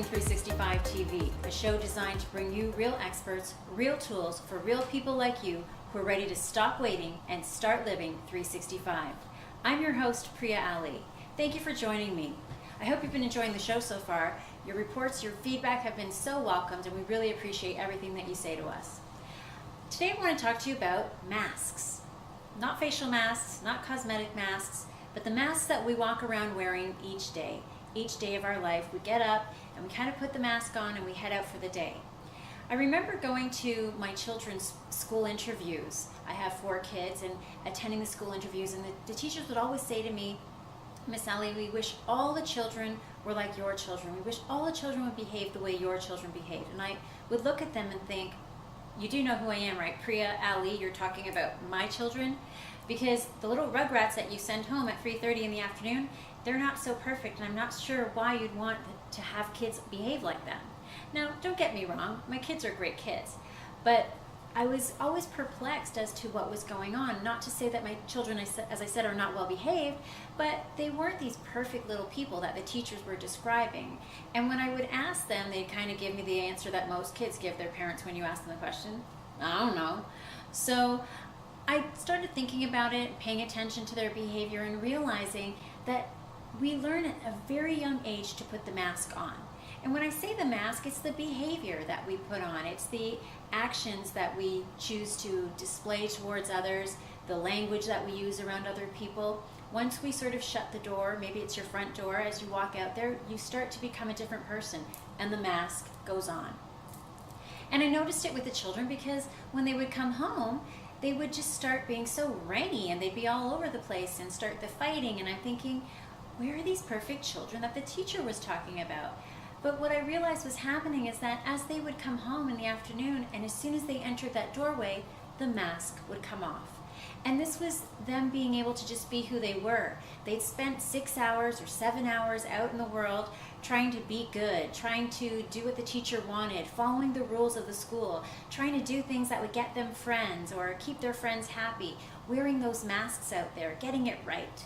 Living 365 TV, a show designed to bring you real experts, real tools for real people like you who are ready to stop waiting and start living 365. I'm your host, Priya Ali. Thank you for joining me. I hope you've been enjoying the show so far. Your reports, your feedback have been so welcomed, and we really appreciate everything that you say to us. Today I want to talk to you about masks. Not facial masks, not cosmetic masks, but the masks that we walk around wearing each day. Each day of our life, we get up and we kind of put the mask on and we head out for the day. I remember going to my children's school interviews. I have 4 kids, and attending the school interviews, and the teachers would always say to me, "Miss Ali, we wish all the children were like your children. We wish all the children would behave the way your children behaved." And I would look at them and think, you do know who I am, right? Priya Ali, you're talking about my children? Because the little rugrats that you send home at 3:30 in the afternoon, they're not so perfect, and I'm not sure why you'd want to have kids behave like that. Now, don't get me wrong, my kids are great kids, but I was always perplexed as to what was going on. Not to say that my children, as I said, are not well behaved, but they weren't these perfect little people that the teachers were describing. And when I would ask them, they'd kind of give me the answer that most kids give their parents when you ask them the question: "I don't know." So I started thinking about it, paying attention to their behavior, and realizing that we learn at a very young age to put the mask on. And when I say the mask, it's the behavior that we put on. It's the actions that we choose to display towards others, the language that we use around other people. Once we sort of shut the door, maybe it's your front door, as you walk out there, you start to become a different person, and the mask goes on. And I noticed it with the children because when they would come home, they would just start being so rangy, and they'd be all over the place and start the fighting. And I'm thinking, where are these perfect children that the teacher was talking about? But what I realized was happening is that as they would come home in the afternoon, and as soon as they entered that doorway, the mask would come off. And this was them being able to just be who they were. They'd spent 6 hours or 7 hours out in the world trying to be good, trying to do what the teacher wanted, following the rules of the school, trying to do things that would get them friends or keep their friends happy, wearing those masks out there, getting it right.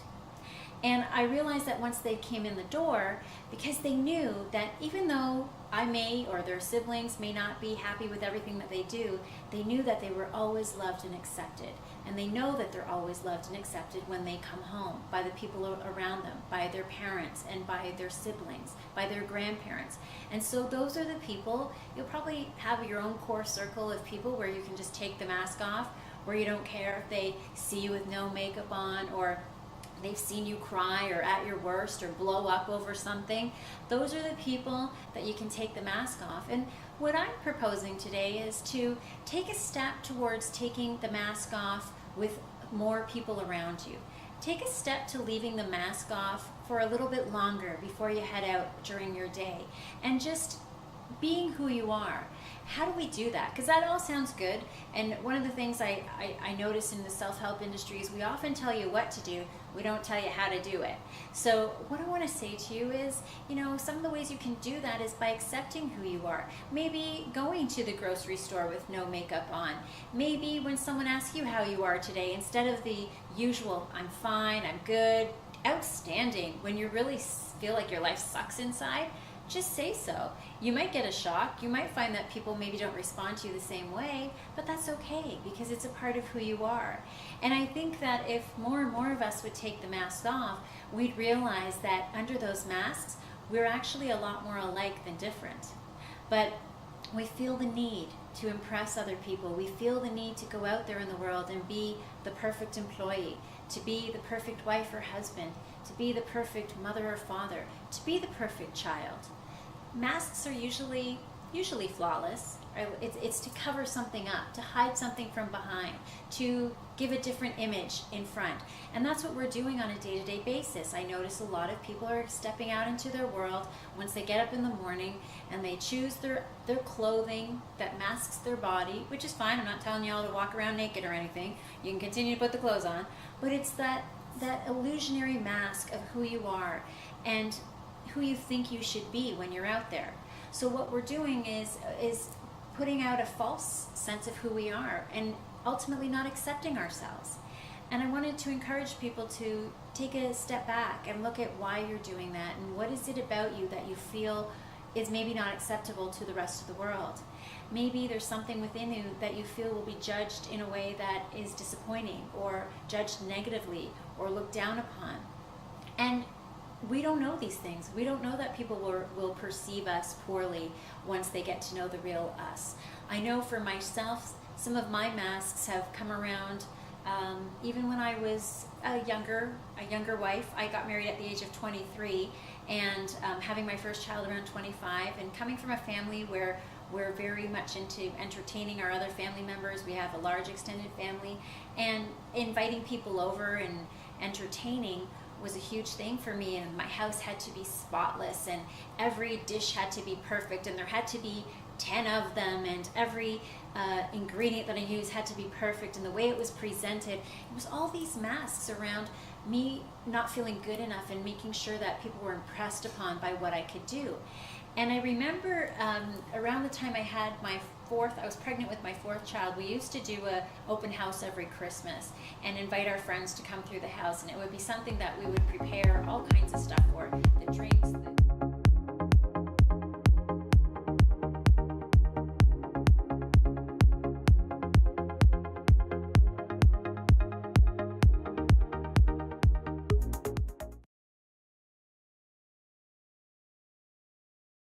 And I realized that once they came in the door, because they knew that even though I may, or their siblings may not be happy with everything that they do, they knew that they were always loved and accepted. And they know that they're always loved and accepted when they come home, by the people around them, by their parents, and by their siblings, by their grandparents. And so those are the people, you'll probably have your own core circle of people where you can just take the mask off, where you don't care if they see you with no makeup on, or they've seen you cry or at your worst or blow up over something. Those are the people that you can take the mask off. And what I'm proposing today is to take a step towards taking the mask off with more people around you. Take a step to leaving the mask off for a little bit longer before you head out during your day, and just being who you are. How do we do that? Because that all sounds good, and one of the things I notice in the self-help industry is we often tell you what to do, we don't tell you how to do it. So what I want to say to you is, some of the ways you can do that is by accepting who you are. Maybe going to the grocery store with no makeup on. Maybe when someone asks you how you are today, instead of the usual, "I'm fine, I'm good, outstanding," when you really feel like your life sucks inside, just say so. You might get a shock. You might find that people maybe don't respond to you the same way, but that's okay, because it's a part of who you are. And I think that if more and more of us would take the mask off, we'd realize that under those masks, we're actually a lot more alike than different. But we feel the need to impress other people. We feel the need to go out there in the world and be the perfect employee, to be the perfect wife or husband, to be the perfect mother or father, to be the perfect child. Masks are usually flawless. It's to cover something up, to hide something from behind, to give a different image in front. And that's what we're doing on a day-to-day basis. I notice a lot of people are stepping out into their world once they get up in the morning, and they choose their clothing that masks their body, which is fine. I'm not telling you all to walk around naked or anything. You can continue to put the clothes on. But it's that illusionary mask of who you are and who you think you should be when you're out there. So what we're doing is putting out a false sense of who we are, and ultimately not accepting ourselves. And I wanted to encourage people to take a step back and look at why you're doing that, and what is it about you that you feel is maybe not acceptable to the rest of the world. Maybe there's something within you that you feel will be judged in a way that is disappointing, or judged negatively, or looked down upon. And we don't know these things. We don't know that people will perceive us poorly once they get to know the real us. I know for myself, some of my masks have come around even when I was a younger wife. I got married at the age of 23, and having my first child around 25, and coming from a family where we're very much into entertaining our other family members. We have a large extended family, and inviting people over and entertaining was a huge thing for me. And my house had to be spotless, and every dish had to be perfect, and there had to be 10 of them, and every ingredient that I used had to be perfect, and the way it was presented. It was all these masks around me not feeling good enough, and making sure that people were impressed upon by what I could do. And I remember around the time I was pregnant with my fourth child, we used to do an open house every Christmas and invite our friends to come through the house, and it would be something that we would prepare all kinds of stuff for, the drinks,